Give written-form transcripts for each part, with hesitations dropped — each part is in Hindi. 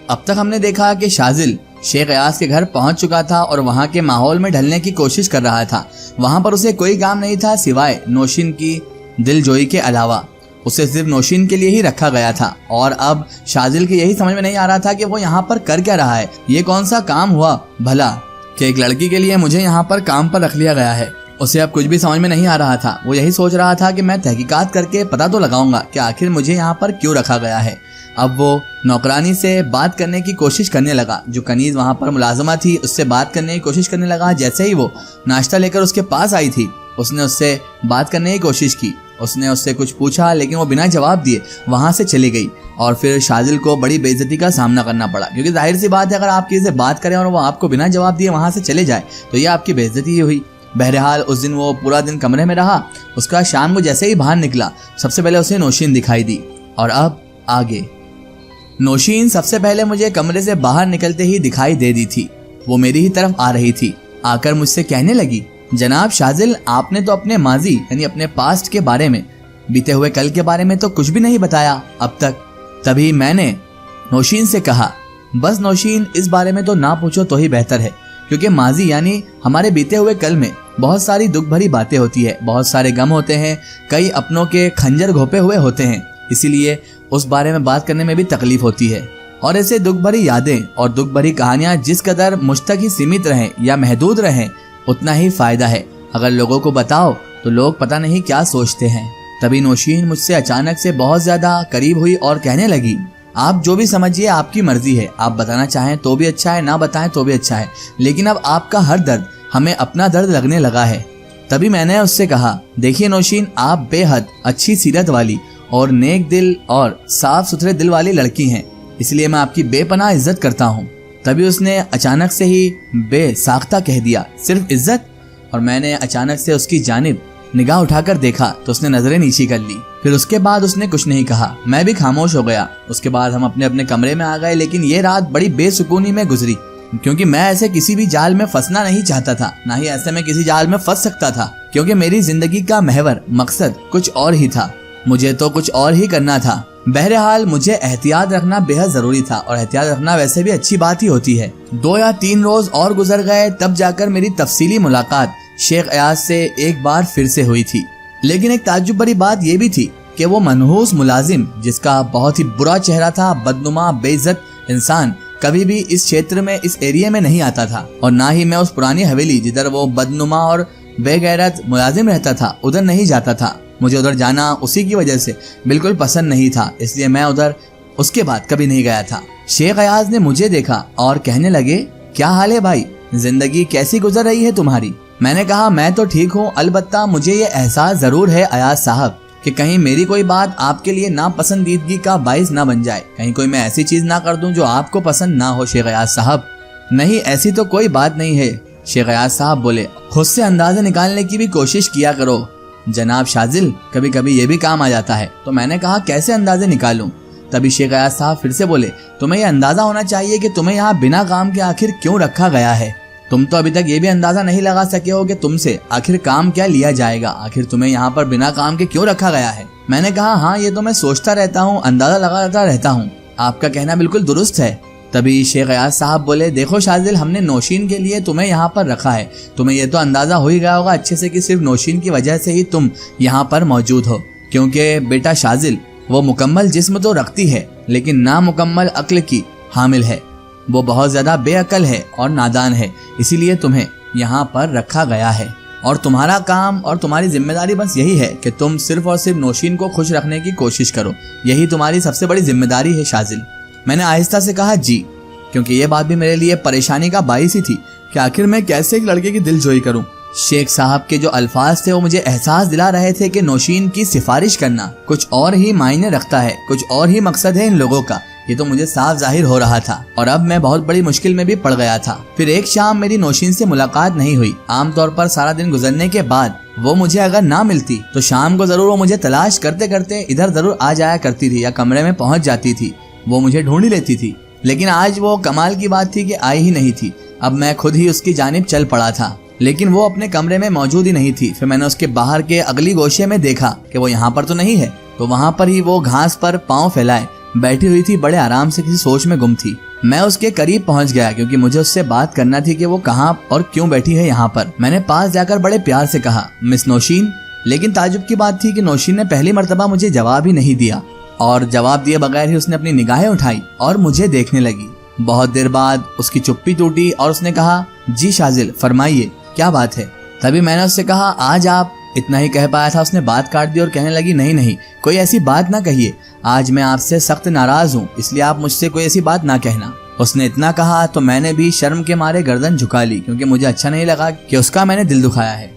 अब तक हमने देखा कि शाजिल शेख अयाज के घर पहुंच चुका था और वहां के माहौल में ढलने की कोशिश कर रहा था। वहां पर उसे कोई काम नहीं था सिवाय नौशीन की दिलजोई के अलावा। उसे सिर्फ नौशीन के लिए ही रखा गया था और अब शाजिल के यही समझ में नहीं आ रहा था कि वो यहाँ पर कर क्या रहा है। ये कौन सा काम हुआ भला कि एक लड़की के लिए मुझे यहाँ पर काम पर रख लिया गया है। उसे अब कुछ भी समझ में नहीं आ रहा था। वो यही सोच रहा था कि मैं तहकीकात करके पता तो लगाऊंगा कि आखिर मुझे यहाँ पर क्यों रखा गया है। अब वो नौकरानी से बात करने की कोशिश करने लगा। जो कनीज वहाँ पर मुलाजमा थी उससे बात करने की कोशिश करने लगा। जैसे ही वो नाश्ता लेकर उसके पास आई थी उसने उससे बात करने की कोशिश की। उसने उससे कुछ पूछा लेकिन वो बिना जवाब दिए वहां से चली गई और फिर शाजिल को बड़ी बेइज्जती का सामना करना पड़ा, क्योंकि जाहिर सी बात है अगर आप किसी से बात करें और वो आपको बिना जवाब दिए वहां से चले जाए तो ये आपकी बेइज्जती ही हुई। बहरहाल उस दिन वो पूरा दिन कमरे में रहा। उसका शाम को जैसे ही बाहर निकला सबसे पहले उसे नौशीन दिखाई दी। और अब आगे नौशीन सबसे पहले मुझे कमरे से बाहर निकलते ही दिखाई दे दी थी। वो मेरी ही तरफ आ रही थी। आकर मुझसे कहने लगी, जनाब शाजिल, आपने तो अपने माजी यानी अपने पास्ट के बारे में, बीते हुए कल के बारे में तो कुछ भी नहीं बताया अब तक। तभी मैंने नौशीन से कहा, बस नौशीन, इस बारे में तो ना पूछो तो ही बेहतर है, क्योंकि माजी यानी हमारे बीते हुए कल में बहुत सारी दुख भरी बातें होती है, बहुत सारे गम होते हैं, कई अपनों के खंजर घोपे हुए होते हैं, इसीलिए उस बारे में बात करने में भी तकलीफ होती है। और ऐसे दुख भरी यादें और दुख भरी कहानियां जिस कदर मुझ तक ही सीमित रहें या महदूद रहें उतना ही फायदा है। अगर लोगों को बताओ तो लोग पता नहीं क्या सोचते हैं। तभी नौशीन मुझसे अचानक से बहुत ज्यादा करीब हुई और कहने लगी, आप जो भी समझिए आपकी मर्जी है, आप बताना चाहें तो भी अच्छा है, ना बताएं तो भी अच्छा है, लेकिन अब आपका हर दर्द हमें अपना दर्द लगने लगा है। तभी मैंने उससे कहा, देखिए नौशीन, आप बेहद अच्छी सीरत वाली और नेक दिल और साफ सुथरे दिल वाली लड़की हैं, इसलिए मैं आपकी बेपनाह इज्जत करता हूँ। तभी उसने अचानक से ही बेसाख्ता कह दिया, सिर्फ इज्जत? और मैंने अचानक से उसकी जानिब निगाह उठाकर देखा तो उसने नजरें नीची कर ली। फिर उसके बाद उसने कुछ नहीं कहा। मैं भी खामोश हो गया। उसके बाद हम अपने अपने कमरे में आ गए। लेकिन ये रात बड़ी बेसुकूनी में गुजरी, क्योंकि मैं ऐसे किसी भी जाल में फंसना नहीं चाहता था, ना ही ऐसे में किसी जाल में फंस सकता था, क्योंकि मेरी जिंदगी का महवर मकसद कुछ और ही था। मुझे तो कुछ और ही करना था। बहरहाल मुझे एहतियात रखना बेहद जरूरी था और एहतियात रखना वैसे भी अच्छी बात ही होती है। 2 या 3 रोज और गुजर गए, तब जाकर मेरी तफसीली मुलाकात शेख अयाज से एक बार फिर से हुई थी। लेकिन एक ताज्जुब भरी बात यह भी थी कि वो मनहूस मुलाजिम, जिसका बहुत ही बुरा चेहरा था, बदनुमा बेइज्जत इंसान, कभी भी इस क्षेत्र में, इस एरिया में नहीं आता था। और ना ही मैं उस पुरानी हवेली जिधर वो बदनुमा और बेगैरत मुलाजिम रहता था उधर नहीं जाता था। मुझे उधर जाना उसी की वजह से बिल्कुल पसंद नहीं था, इसलिए मैं उधर उसके बाद कभी नहीं गया था। शेख अयाज ने मुझे देखा और कहने लगे, क्या हाल है भाई, जिंदगी कैसी गुजर रही है तुम्हारी? मैंने कहा, मैं तो ठीक हूँ, अलबत्ता मुझे ये एहसास जरूर है अयाज साहब कि कहीं मेरी कोई बात आपके लिए नापसंदीदगी का बाइस ना बन जाए, कहीं कोई मैं ऐसी चीज ना कर दूं जो आपको पसंद ना हो। शेख अयाज साहब, नहीं, ऐसी तो कोई बात नहीं है। शेख अयाज साहब बोले, खुद से अंदाजे निकालने की भी कोशिश किया करो जनाब शाजिल, कभी कभी ये भी काम आ जाता है। तो मैंने कहा, कैसे अंदाजे निकालूं? तभी शेख अयाज साहब फिर से बोले, तुम्हें ये अंदाजा होना चाहिए कि तुम्हें यहाँ बिना काम के आखिर क्यों रखा गया है। तुम तो अभी तक ये भी अंदाजा नहीं लगा सके हो कि तुमसे आखिर काम क्या लिया जाएगा, आखिर तुम्हें यहाँ पर बिना काम के क्यों रखा गया है। मैंने कहा, हाँ, ये तो मैं सोचता रहता हूँ, अंदाजा लगाता रहता हूँ, आपका कहना बिल्कुल दुरुस्त है। तभी शेख अयाज साहब बोले, देखो शाजिल, हमने नौशीन के लिए तुम्हें यहाँ पर रखा है। तुम्हें ये तो अंदाजा हो ही गया होगा अच्छे से कि सिर्फ नौशीन की वजह से ही तुम यहाँ पर मौजूद हो, क्योंकि बेटा शाजिल, वो मुकम्मल जिस्म तो रखती है लेकिन नामुकम्मल अक्ल की हामिल है। वो बहुत ज्यादा बेअकल है और नादान है, इसीलिए तुम्हें यहाँ पर रखा गया है। और तुम्हारा काम और तुम्हारी जिम्मेदारी बस यही है कि तुम सिर्फ और सिर्फ नौशीन को खुश रखने की कोशिश करो। यही तुम्हारी सबसे बड़ी जिम्मेदारी है शाजिल। मैंने आहिस्ता से कहा, जी, क्योंकि ये बात भी मेरे लिए परेशानी का बाइस ही थी कि आखिर मैं कैसे एक लड़के की दिलजोई करूं। शेख साहब के जो अल्फाज थे वो मुझे एहसास दिला रहे थे कि नौशीन की सिफारिश करना कुछ और ही मायने रखता है, कुछ और ही मकसद है इन लोगों का। ये तो मुझे साफ जाहिर हो रहा था और अब मैं बहुत बड़ी मुश्किल में भी पड़ गया था। फिर एक शाम मेरी नौशीन से मुलाकात नहीं हुई। आमतौर पर सारा दिन गुजरने के बाद वो मुझे अगर ना मिलती तो शाम को जरूर वो मुझे तलाश करते करते इधर जरूर आ जाया करती थी या कमरे में पहुंच जाती थी। वो मुझे ढूंढ ही लेती थी। लेकिन आज वो कमाल की बात थी कि आई ही नहीं थी। अब मैं खुद ही उसकी जानिब चल पड़ा था, लेकिन वो अपने कमरे में मौजूद ही नहीं थी। फिर मैंने उसके बाहर के अगली गोशे में देखा कि वो यहाँ पर तो नहीं है, तो वहाँ पर ही वो घास पर पाँव फैलाए बैठी हुई थी, बड़े आराम से किसी सोच में गुम थी। मैं उसके करीब पहुंच गया क्योंकि मुझे उससे बात करना थी कि वो कहाँ और क्यों बैठी है यहाँ पर। मैंने पास जाकर बड़े प्यार से कहा, मिस नौशीन। लेकिन ताज्जुब की बात थी कि नौशीन ने पहली मर्तबा मुझे जवाब ही नहीं दिया और जवाब दिए बगैर ही उसने अपनी निगाहें उठाई और मुझे देखने लगी। बहुत देर बाद उसकी चुप्पी टूटी और उसने कहा, जी शाजिल फरमाइए, क्या बात है। तभी मैंने उससे कहा, आज आप। इतना ही कह पाया था उसने बात काट दी और कहने लगी, नहीं नहीं, कोई ऐसी बात ना कहिए, आज मैं आपसे सख्त नाराज हूँ, इसलिए आप मुझसे कोई ऐसी बात ना कहना। उसने इतना कहा तो मैंने भी शर्म के मारे गर्दन झुका ली क्योंकि मुझे अच्छा नहीं लगा कि उसका मैंने दिल दुखाया है।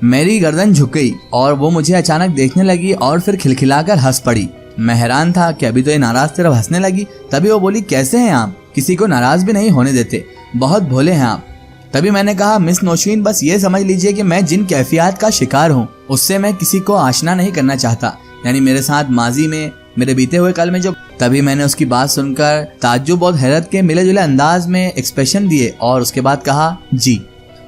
मेरी गर्दन झुक गई और वो मुझे अचानक देखने लगी और फिर खिलखिलाकर हंस पड़ी। मैं हैरान था कि अभी तो ये नाराज तरफ हंसने लगी। तभी वो बोली, कैसे हैं आप, किसी को नाराज भी नहीं होने देते, बहुत भोले हैं आप। तभी मैंने कहा, मिस नौशीन बस ये समझ लीजिए कि मैं जिन कैफियत का शिकार हूँ उससे मैं किसी को आशना नहीं करना चाहता, यानी मेरे साथ माजी में, मेरे बीते हुए कल में जो। तभी मैंने उसकी बात सुनकर ताज्जुब और हैरत के मिले जुले अंदाज में एक्सप्रेशन दिए और उसके बाद कहा, जी।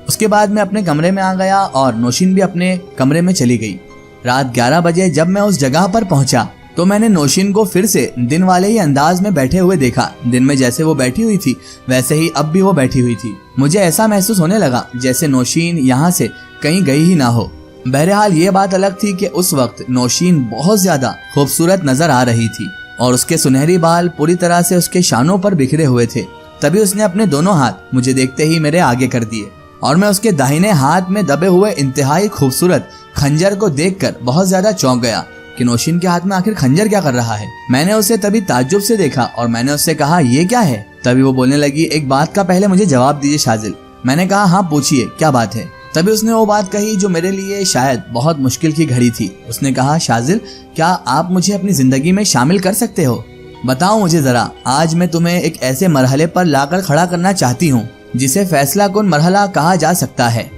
उसके बाद मैं अपने कमरे में आ गया और नौशीन भी अपने कमरे में चली गई। रात 11 बजे जब मैं उस जगह पर पहुंचा तो मैंने नौशीन को फिर से दिन वाले ही अंदाज में बैठे हुए देखा। दिन में जैसे वो बैठी हुई थी वैसे ही अब भी वो बैठी हुई थी। मुझे ऐसा महसूस होने लगा जैसे नौशीन यहाँ से कहीं गई ही ना हो। बहरहाल ये बात अलग थी कि उस वक्त नौशीन बहुत ज्यादा खूबसूरत नजर आ रही थी और उसके सुनहरी बाल पूरी तरह से उसके शानों पर बिखरे हुए थे। तभी उसने अपने दोनों हाथ मुझे देखते ही मेरे आगे कर दिए और मैं उसके दाहिने हाथ में दबे हुए इंतहाई खूबसूरत खंजर को देखकर बहुत ज्यादा चौंक गया कि नौशीन के हाथ में आखिर खंजर क्या कर रहा है। मैंने उसे तभी ताज्जुब से देखा और मैंने उससे कहा, ये क्या है। तभी वो बोलने लगी, एक बात का पहले मुझे जवाब दीजिए शाजिल। मैंने कहा, हाँ पूछिए, क्या बात है। तभी उसने वो बात कही जो मेरे लिए शायद बहुत मुश्किल की घड़ी थी। उसने कहा, शाजिल क्या आप मुझे अपनी जिंदगी में शामिल कर सकते हो। बताओ मुझे जरा, आज मैं तुम्हें एक ऐसे मरहले पर लाकर खड़ा करना चाहती हूँ जिसे फैसला कुन मरहला कहा जा सकता है।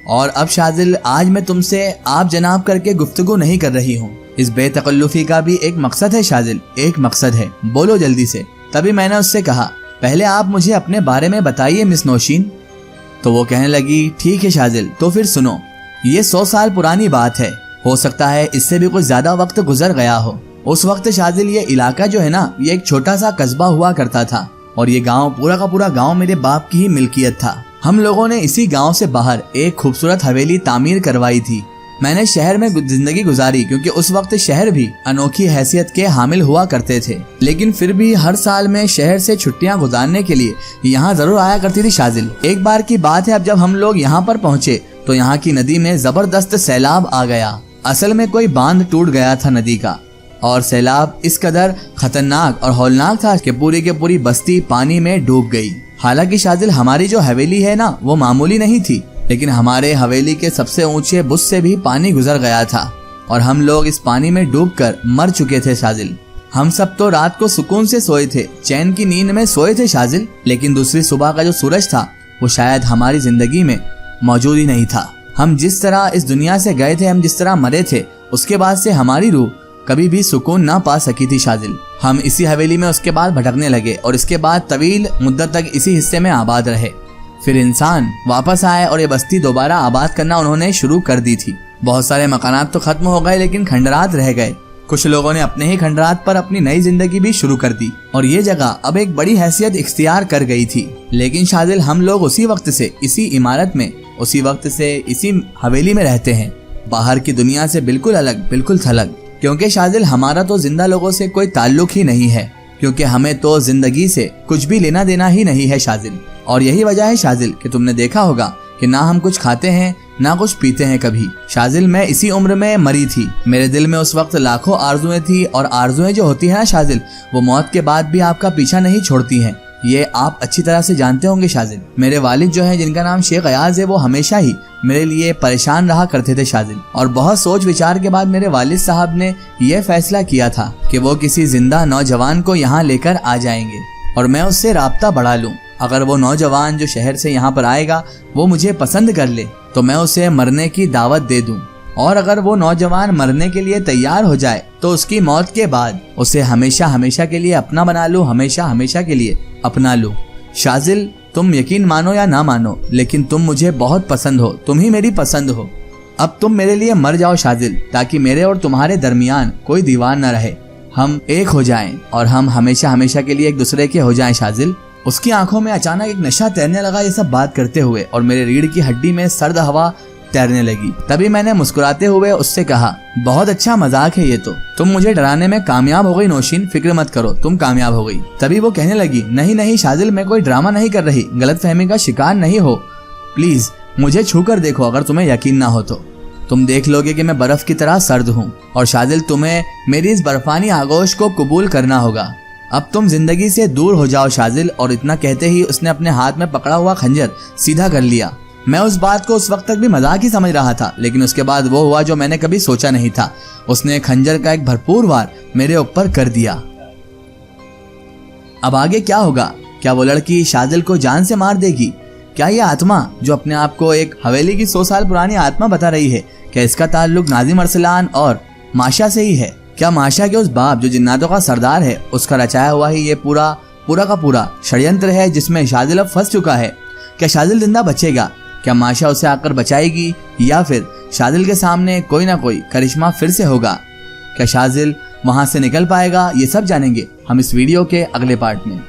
और अब शाजिल, आज मैं तुमसे आप जनाब करके गुफ्तगू नहीं कर रही हूँ। इस बेतकल्लुफी का भी एक मकसद है शाजिल, एक मकसद है, बोलो जल्दी से। तभी मैंने उससे कहा, पहले आप मुझे अपने बारे में बताइए मिस नौशीन। तो वो कहने लगी, ठीक है शाजिल, तो फिर सुनो, ये 100 साल पुरानी बात है, हो सकता है इससे भी कुछ ज्यादा वक्त गुजर गया हो। उस वक्त शाजिल ये इलाका जो है ना, ये एक छोटा सा कस्बा हुआ करता था और ये गांव पूरा का पूरा गांव मेरे बाप की ही मिल्कियत था। हम लोगों ने इसी गांव से बाहर एक खूबसूरत हवेली तामीर करवाई थी। मैंने शहर में जिंदगी गुजारी क्योंकि उस वक्त शहर भी अनोखी हैसियत के हामिल हुआ करते थे, लेकिन फिर भी हर साल में शहर से छुट्टियां गुजारने के लिए यहाँ जरूर आया करती थी शाजिल। एक बार की बात है, अब जब हम लोग यहाँ पर पहुँचे तो यहाँ की नदी में जबरदस्त सैलाब आ गया। असल में कोई बांध टूट गया था नदी का और सैलाब इस कदर खतरनाक और हौलनाक था कि पूरी बस्ती पानी में डूब गई। हालांकि शाजिल हमारी जो हवेली है ना, वो मामूली नहीं थी, लेकिन हमारे हवेली के सबसे ऊंचे बुर्ज से भी पानी गुजर गया था और हम लोग इस पानी में डूबकर मर चुके थे शाजिल। हम सब तो रात को सुकून से सोए थे, चैन की नींद में सोए थे शाजिल, लेकिन दूसरी सुबह का जो सूरज था वो शायद हमारी जिंदगी में मौजूद ही नहीं था। हम जिस तरह इस दुनिया से गए थे, हम जिस तरह मरे थे, उसके बाद से हमारी रूह कभी भी सुकून ना पा सकी थी शाजिल। हम इसी हवेली में उसके बाद भटकने लगे और इसके बाद तवील मुद्दत तक इसी हिस्से में आबाद रहे। फिर इंसान वापस आए और ये बस्ती दोबारा आबाद करना उन्होंने शुरू कर दी थी। बहुत सारे मकानात तो खत्म हो गए लेकिन खंडरात रह गए। कुछ लोगों ने अपने ही खंडरात पर अपनी नई जिंदगी भी शुरू कर दी और ये जगह अब एक बड़ी हैसियत इख्तियार कर गई थी। लेकिन शाजिल हम लोग उसी वक्त से इसी इमारत में, उसी वक्त से इसी हवेली में रहते हैं, बाहर की दुनिया से बिल्कुल अलग, बिल्कुल थलग। क्योंकि शाजिल हमारा तो जिंदा लोगों से कोई ताल्लुक ही नहीं है, क्योंकि हमें तो जिंदगी से कुछ भी लेना देना ही नहीं है शाजिल। और यही वजह है शाजिल कि तुमने देखा होगा कि ना हम कुछ खाते हैं ना कुछ पीते हैं कभी। शाजिल मैं इसी उम्र में मरी थी, मेरे दिल में उस वक्त लाखों आरजुएं थी और आरजुएं जो होती है ना शाजिल, वो मौत के बाद भी आपका पीछा नहीं छोड़ती हैं। ये आप अच्छी तरह से जानते होंगे शाजिल। मेरे वालिद जो हैं, जिनका नाम शेख अयाज है, वो हमेशा ही मेरे लिए परेशान रहा करते थे शाजिल। और बहुत सोच विचार के बाद मेरे वालिद साहब ने यह फैसला किया था कि वो किसी जिंदा नौजवान को यहाँ लेकर आ जाएंगे और मैं उससे राब्ता बढ़ा लूँ। अगर वो नौजवान जो शहर से यहाँ पर आएगा वो मुझे पसंद कर ले तो मैं उसे मरने की दावत दे दूं, और अगर वो नौजवान मरने के लिए तैयार हो जाए तो उसकी मौत के बाद उसे हमेशा हमेशा के लिए अपना बना लूं, हमेशा हमेशा के लिए अपना लूं। शाजिल तुम यकीन मानो या ना मानो, लेकिन तुम मुझे बहुत पसंद हो, तुम ही मेरी पसंद हो। अब तुम मेरे लिए मर जाओ शाजिल, ताकि मेरे और तुम्हारे दरमियान कोई दीवार न रहे, हम एक हो जाएं और हम हमेशा हमेशा के लिए एक दूसरे के हो जाएं शाजिल। उसकी आंखों में अचानक एक नशा तैरने लगा ये सब बात करते हुए, और मेरे रीढ़ की हड्डी में सर्द हवा तैरने लगी। तभी मैंने मुस्कुराते हुए उससे कहा, बहुत अच्छा मजाक है ये तो। तुम मुझे डराने में कामयाब हो गई नौशीन, फिक्र मत करो, तुम कामयाब हो गई। तभी वो कहने लगी, नहीं नहीं शाजिल, मैं कोई ड्रामा नहीं कर रही, गलतफहमी का शिकार नहीं हो, प्लीज मुझे छू कर देखो। अगर तुम्हें यकीन ना हो तो तुम देख लोगे कि मैं बर्फ की तरह सर्द हूँ। और शाजिल, तुम्हें मेरी इस बर्फानी आगोश को कबूल करना होगा। अब तुम जिंदगी से दूर हो जाओ शाजिल। और इतना कहते ही उसने अपने हाथ में पकड़ा हुआ खंजर सीधा कर लिया। मैं उस बात को उस वक्त तक भी मजाक ही समझ रहा था, लेकिन उसके बाद वो हुआ जो मैंने कभी सोचा नहीं था। उसने खंजर का एक भरपूर वार मेरे ऊपर कर दिया। अब आगे क्या होगा? क्या वो लड़की शाजिल को जान से मार देगी? क्या ये आत्मा जो अपने आप को एक हवेली की 100 साल पुरानी आत्मा बता रही है, क्या इसका ताल्लुक नाजिम अरसलान और माशा से ही है? क्या माशा के उस बाप जो जिन्नातों का सरदार है, उसका रचाया हुआ ही ये पूरा का पूरा षड्यंत्र है जिसमें शाजिल अब फंस चुका है? क्या शाजिल जिंदा बचेगा? क्या माशा उसे आकर बचाएगी, या फिर शाजिल के सामने कोई ना कोई करिश्मा फिर से होगा? क्या शाजिल वहां से निकल पाएगा? ये सब जानेंगे हम इस वीडियो के अगले पार्ट में।